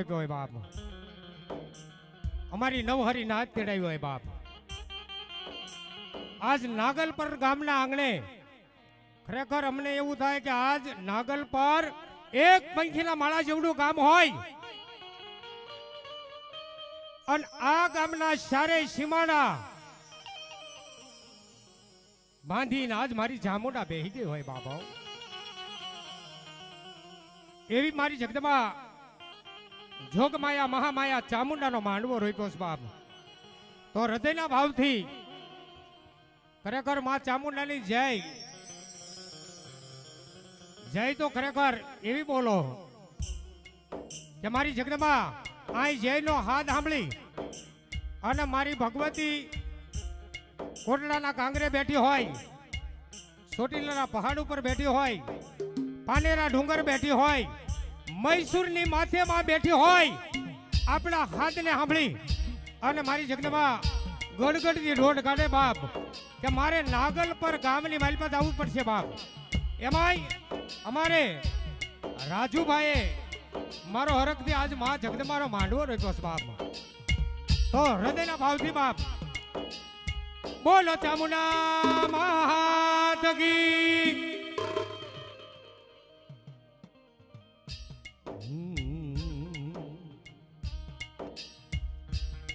હોય બાપ, અમારી નવહરી નાથ તેડાવી હોય બાપ. આજ નાગલપર ગામના આંગણે ખરેખર અમને એવું થાય કે આજ નાગલપર એક પંખીના માળા જેવડું ગામ હોય અને આ ગામના ચારે સીમાડા બાંધીને આજ મારી જામુંડા બેહી ગઈ હોય બાબા. એવી મારી જગદંબા જોગમાયા મહામાયા ચામુંડાનો માંડવો રોપ્યો છે બાપ. તો હૃદયના ભાવથી ખરેખર માં ચામુંડાની જય જય તો ખરેખર એવી બોલો કે મારી જગદંબા આ જયનો હાથ સાંભળી અને મારી ભગવતી કોટડાના કાંગરે બેઠી હોય, ચોટીલાના પહાડ ઉપર બેઠી હોય, પાનેરા ડુંગર બેઠી હોય, મૈસૂરની માથેમાં બેઠી હોય, આપણા હાથને સાંભળી અને મારી જગદંબા ગડગડથી રોડ કાઢે બાપ કે મારે નાગલપર ગામની માલપત આવવું પડશે બાપ. એમાંય અમારે રાજુભાઈએ મારો હરખથી આજ મા જગદંબાનો માંડવો રોપ્યો છે બાપ. તો હૃદયના ભાવથી બાપ બોલો ચામુંડા માત કી.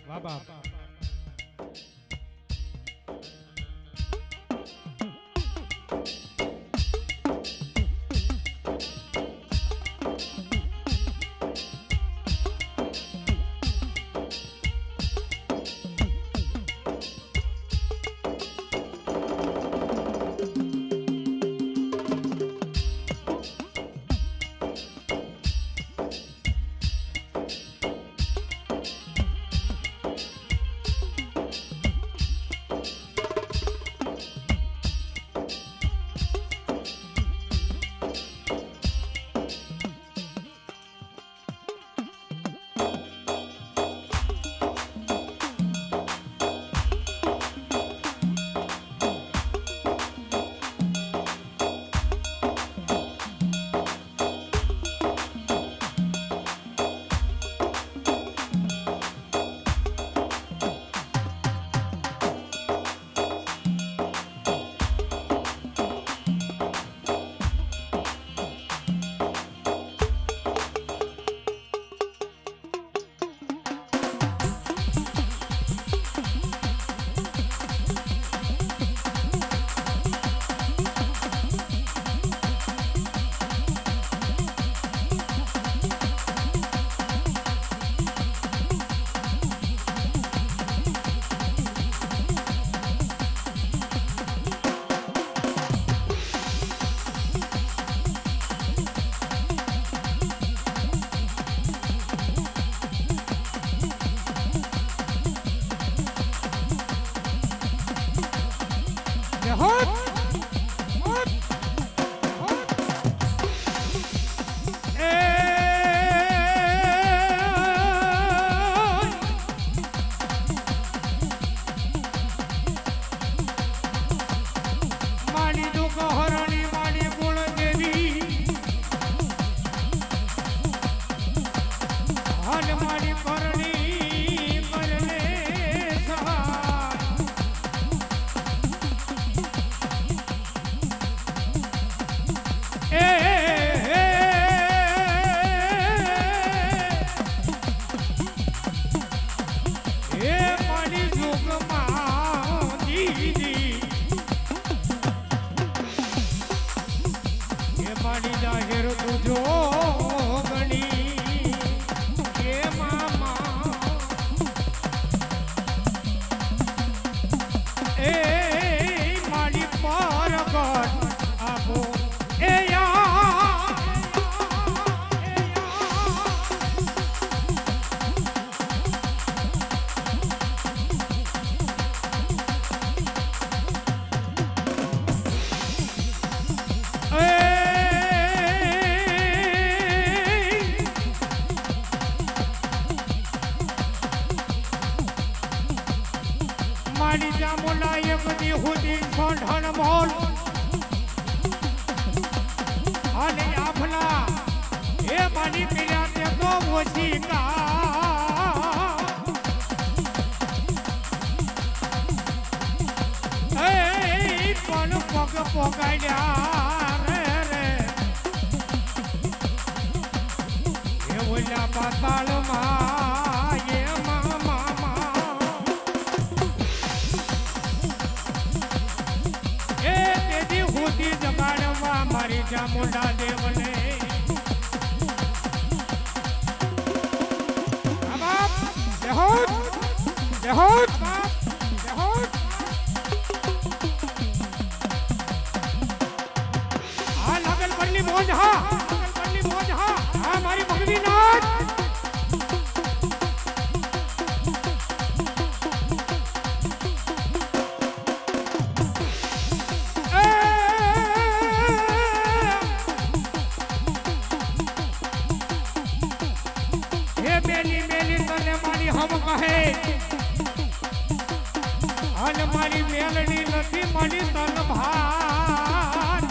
વાહ બાપ. મારી ચામુંડા એક દી સુધી સોંઢણ મોલ અને આફલા એ મારી પીડા કરે તો ઓછી પણ પગ પોગાડ્યા રે રે એ ઓલા પાતાળમાં એ મામા એ તેથી હુતી જગાડવા મારી ચામુંડા દેવને Behold! Behold! આ લાગલ પરની મોજ હા લાગલ પરની મોજ હા આ મારી ભગવી નાથ એ મેલી મેલી તને મારી હમ કહે અને મારી મેલડી નથી મારી તલભાર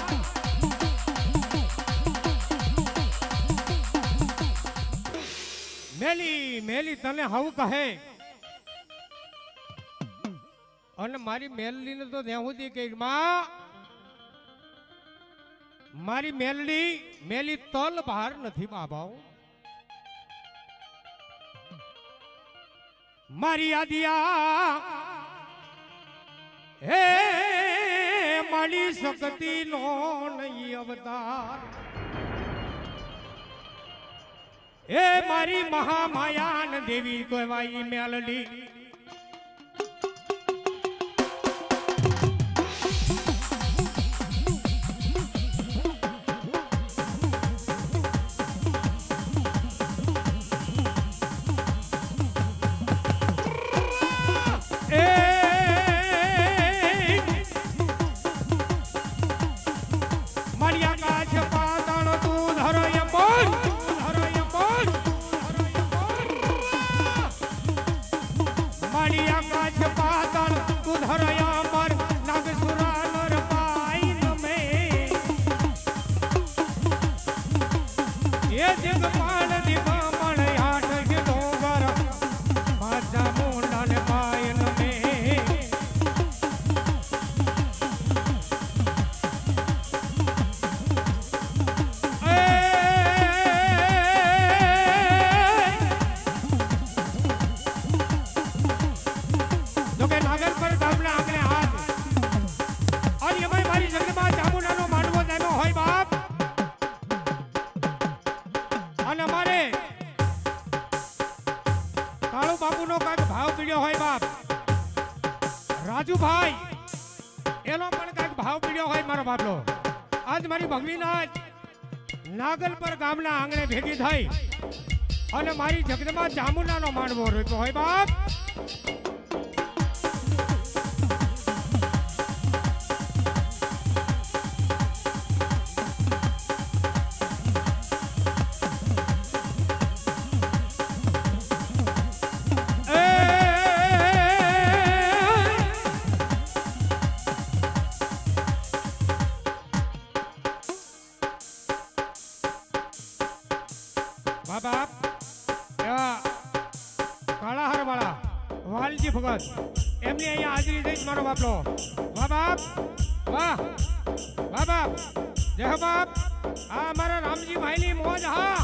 મેલી મેલી તને હવ કહે અને મારી મેલડી ને તો ત્યાં સુધી કે મારી મેલડી મેલી તલભાર નથી બાબાઓ મારી આદિયા હે મારી શક્તિ નો નહીં અવતાર એ મારી મહામાયાન દેવી કહેવાય મેલડી રાજુભાઈ એનો પણ કઈક ભાવ પીડ્યો હોય મારો બાપલો આજ મારી ભગવીનાથ નાગલપર ગામના આંગણે ભેગી થઈ અને મારી જગદંબા ચામુંડાનો માંડવો રોપ્યો હોય બાપ બાપ એવા કાળાહાર વાળા વાલજી ભગત એમની અહીંયા હાજરી થઈ મારો બાપલો વાહ બાપ વાહ વાહ બાપ જય હો બાપ આ મારા રામજી ભાઈની મોજ હા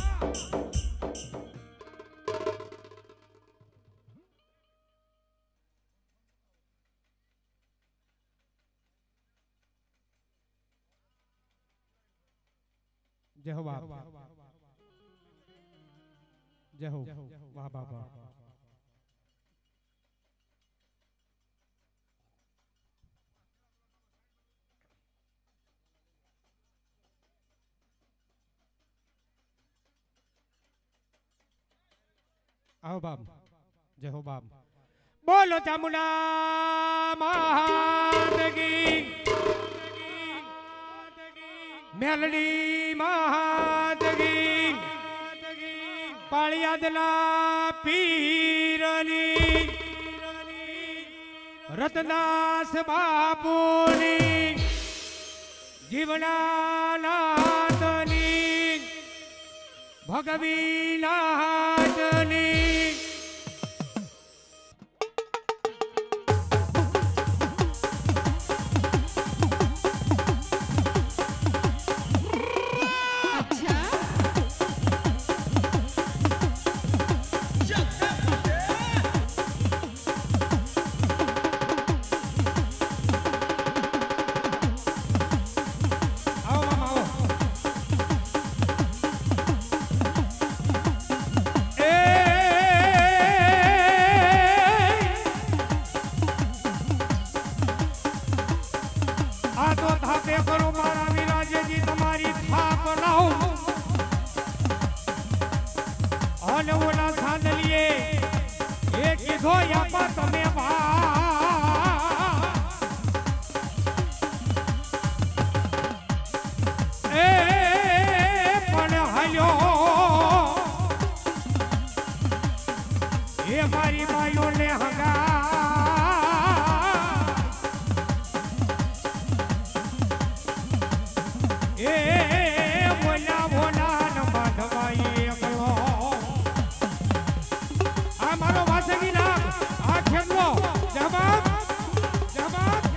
જય હો બાપ જય હો વાહ બાપ आओ बाप जय हो बाप बोलो चामुंडा महादेवी मेलडी महादेवी पाळियादना पीरनी रतनास बापूनी जीवनानाथनी ભગવીના હાથની મારી માયો ને હગા એ બોલા બોલા નંબા ધવાઈ ગયો આ મારો વાસગી નામ આ ખેમલો જવાબ જવાબ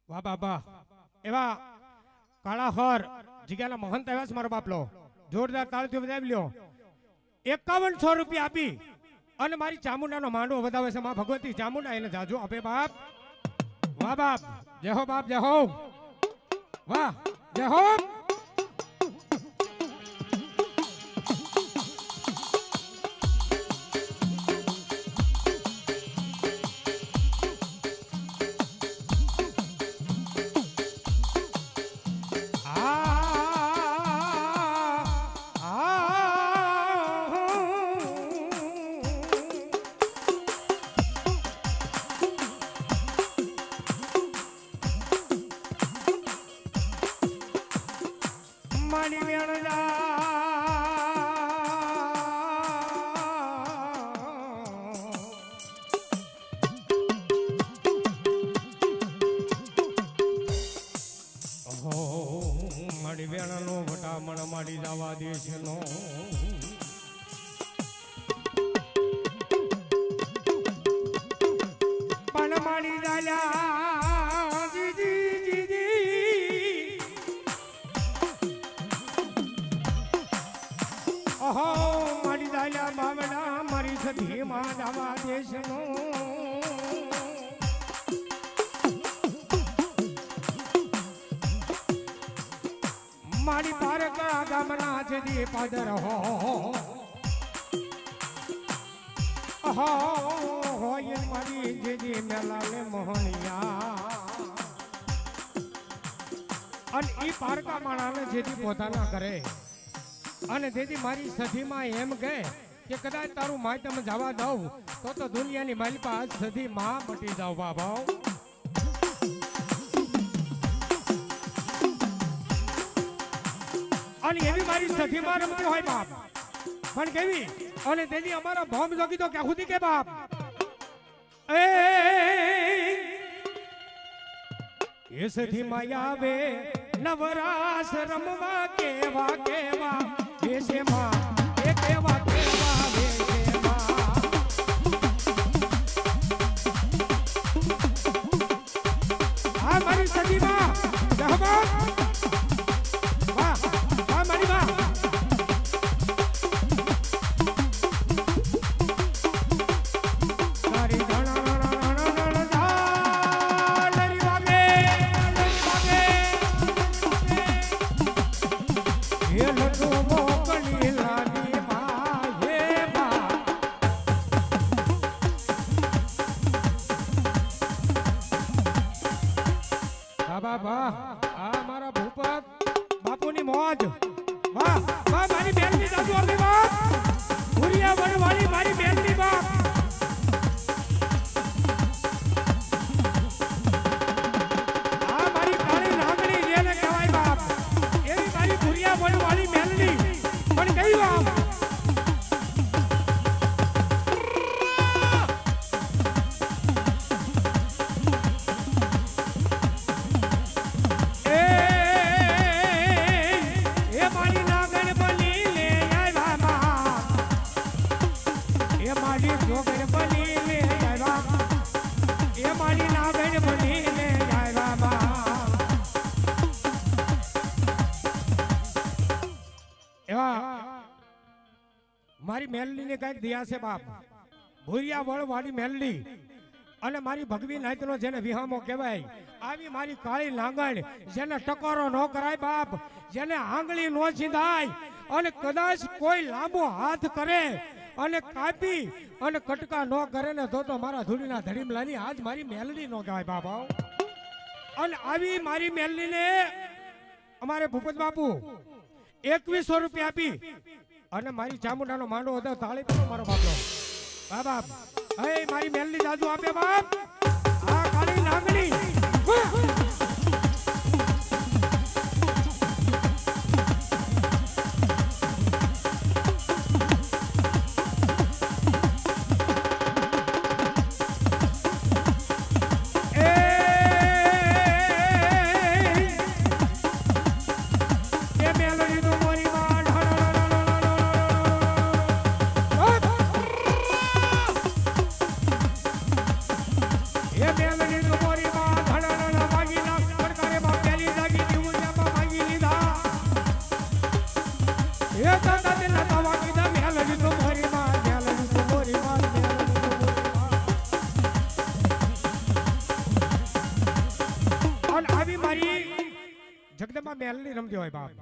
વાહ બાબા એવા કાળાહર જગ્યાના મહંત આવ્યા છે મારો બાપલો જોરદાર તાળીઓ બજાવી લ્યો 5100 રૂપિયા આપી અને મારી ચામુંડાનો માંડવો વધાવે છે માં ભગવતી ચામુંડા એને જાજો આપે બાપ વાહ બાપ જય હો બાપ જય હો વાહ જય હો જવા દેશ નો પણ મારી દાલ્યા જીજી ઓહો મારી દાલ્યા બાવડા મારી સધી માં જવા દેશ નો મારી પારકા ગામના જદી પાદર હોય મારી જદી મેલાને મોહનિયા અને ઈ પારકા માણાને જેથી પોતાના કરે અને તેથી મારી સધીમાં એમ કહે કે કદાચ તારું માધ્યમ જવા દઉં તો દુનિયાની મારી પાસે સધી માં મટી જાવ બાબા અને એવી મારી સખીમાં રમતી હોય બાપ પણ કેવી અને તેની અમારા ભોમ જોગી તો ક્યાં સુધી કે બાપ એ સખીમાં આવે નવરાસ રમવા કેવા કેવા વેશેમાં એ કેવા કેવા વેશેમાં આ મારી સખીમાં જહબા બાપુની મોજ વાહ વાહ મારી બેનની દાદુ આપી બાપ ભુરિયા વનવાળી મારી બેનની બાપ આ મારી કાળી નાગણી જેને કહેવાય બાપ એવી મારી ભુરિયા વનવાળી મેલની પણ કઈ બાપ મારી મેલની ને કઈક દિયા છે બાપ ભુરિયા વળ વાળી મેલની અને મારી ભગવી નાયતનો જેને વિહામો કહેવાય આવી મારી કાળી લાંગણ જેને ટકોરો ન કરાય બાપ જેને આંગળી ન છીંધાય અને કદાચ કોઈ લાંબો હાથ કરે અને કાપી અને કટકા ન કરે ને તો મારા ધૂળીના ધડીમલાની આજ મારી મેલડી નો કહેવાય બાપા અને આવી મારી મેલડી ને અમારે ભૂપત બાપુ 2100 રૂપિયા આપી અને મારી ચામુંડાનો માંડો હતો તાળી પર મારો બાપનો બાપ હે મારી મેલની દાદુ આપે બાપ આ કાળી નાગણી જગદંબા મેલની રમતી હોય બાપ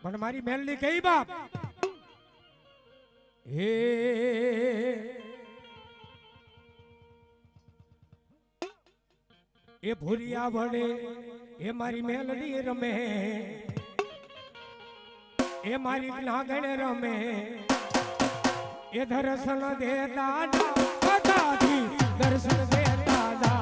પણ મારી મેલની કઈ બાપ હે એ ભૂરિયા વડે એ મારી મેલડી રમે એ મારી નાગણ રમે એ દર્શન દે દાદા દર્શન દે દાદા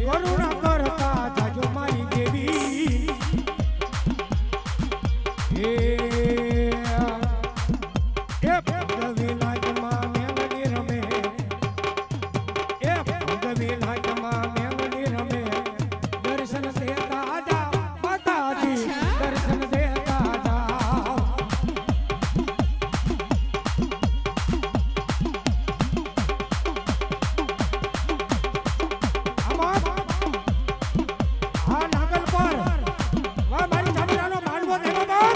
કરુણા કરતા જાજો મારી દેવી એ ભગવી લાગમાં મેંગણી રમે એ ભગવી લાગમાં મેંગણી રમે દર્શન દેતા જા માતાજી દર્શન દેતા જા આ નાગલ પર વાહ મારી ચામડાનો માંડવો દેવો બાપ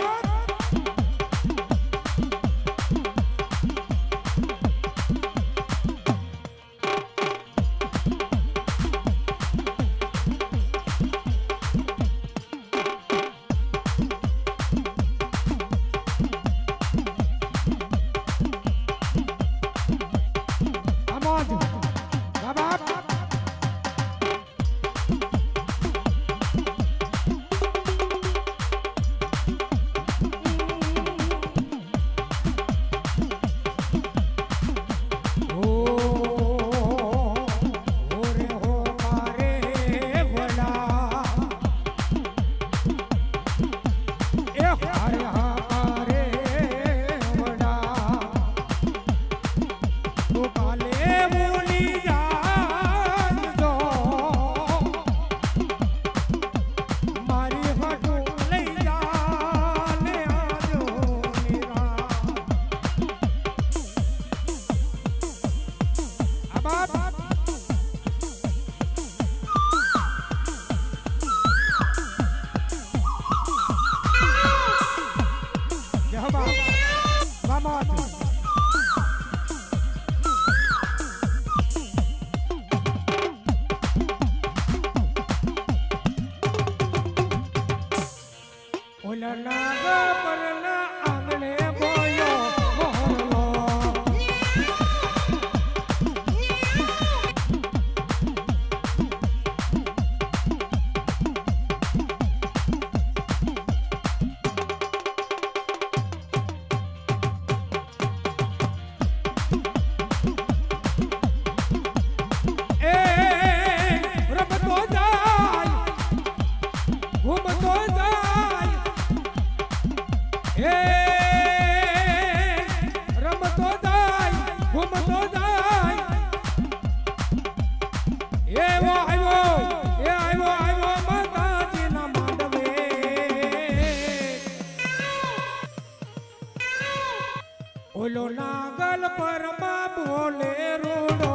ઓલો નાગલ પર માં બોલે રોડો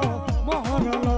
મોરલો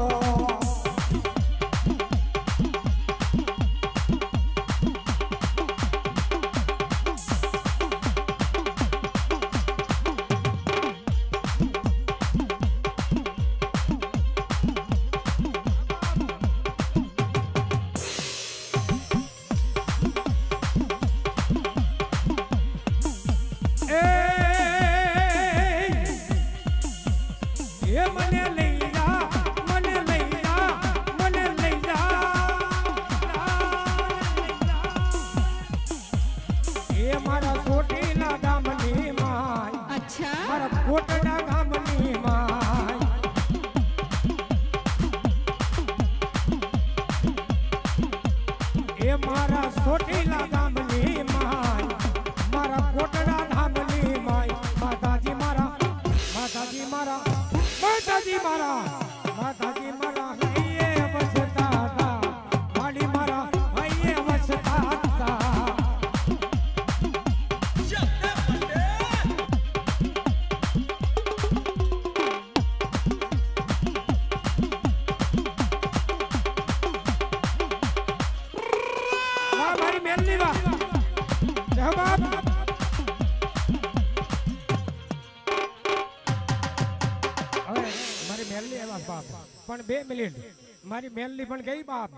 પણ 2 મિનિટ મારી મેલની પણ ગઈ બાપ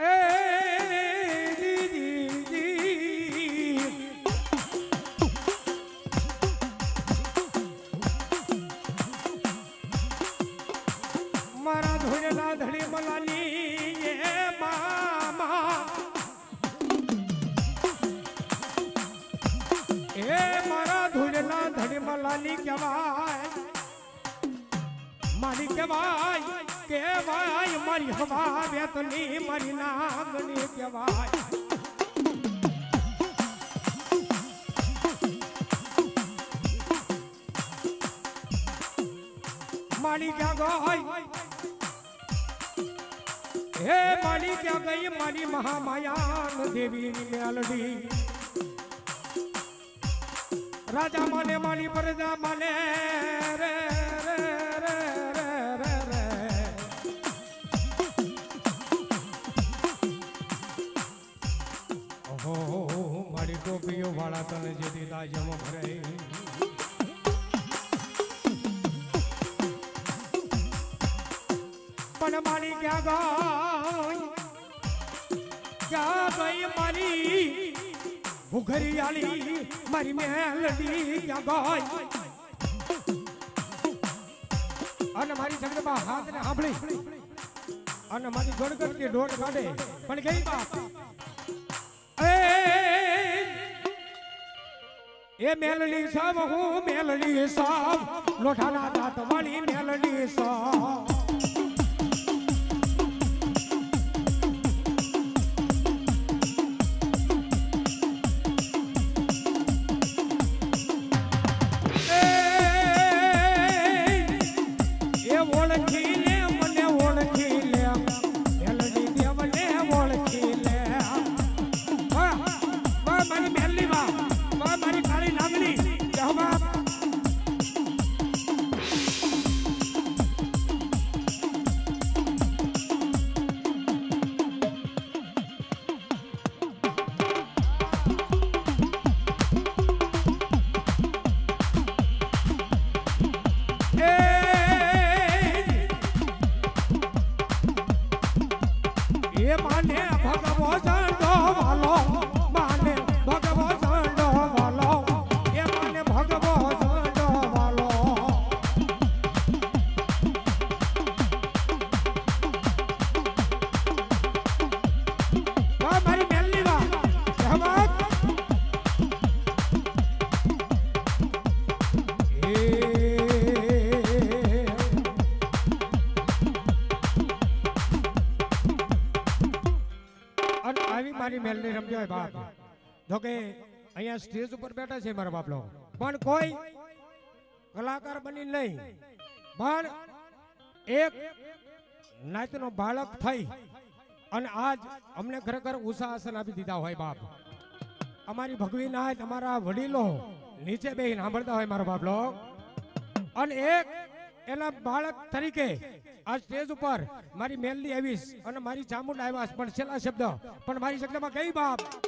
એ દીદી મારા ધોળેલા ધડી મલાની એ મામા એ મારા ધોળેલા ધડી મલાની કહેવાય મારી કેવાય મારી હવા વેતની મારી નાગણી કેવાય મારી ક્યાં ગઈ હે મારી ક્યાં ગઈ મારી મહામાયા દેવીની મેલડી રાજા માને મારી પ્રજા માને રે મારી ટોપીઓ વાળા તને જે દીધા જમ ભરે પણ મારી ક્યાં ગઈ મારી ભૂખરિયાળી મારી મેલડી ક્યાં ગઈ અને મારી જગદંબા હાથને સાંભળી અને મારી ગણગણની દોડ કાઢે પણ ગઈ બાપ એ મેલડી સાવ હું મેલડી સાવ લોઠાના દાંત વાળી મેલડી સાવ મારી મેલડી રમજાય બાપ જો કે અહીંયા સ્ટેજ ઉપર બેઠા છે મારા બાપલો પણ કોઈ કલાકાર બની નહીં પણ એક નાતનો બાળક થઈ અને આજ અમને ખરેખર ઉષા આસન આપી દીધા હોય બાપ અમારી ભગવી નાય તમારા વડીલો નીચે બેહીને સાંભળતા હોય મારો બાપલો અને એક એના બાળક તરીકે આ સ્ટેજ ઉપર મારી મેલડી આવીશ અને મારી ચામુંડ આવ્યા પણ છેલ્લા શબ્દ પણ મારી જગદંબા કઈ બાપ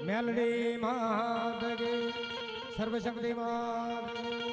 મેલડી માધગે સર્વશક્તિ માં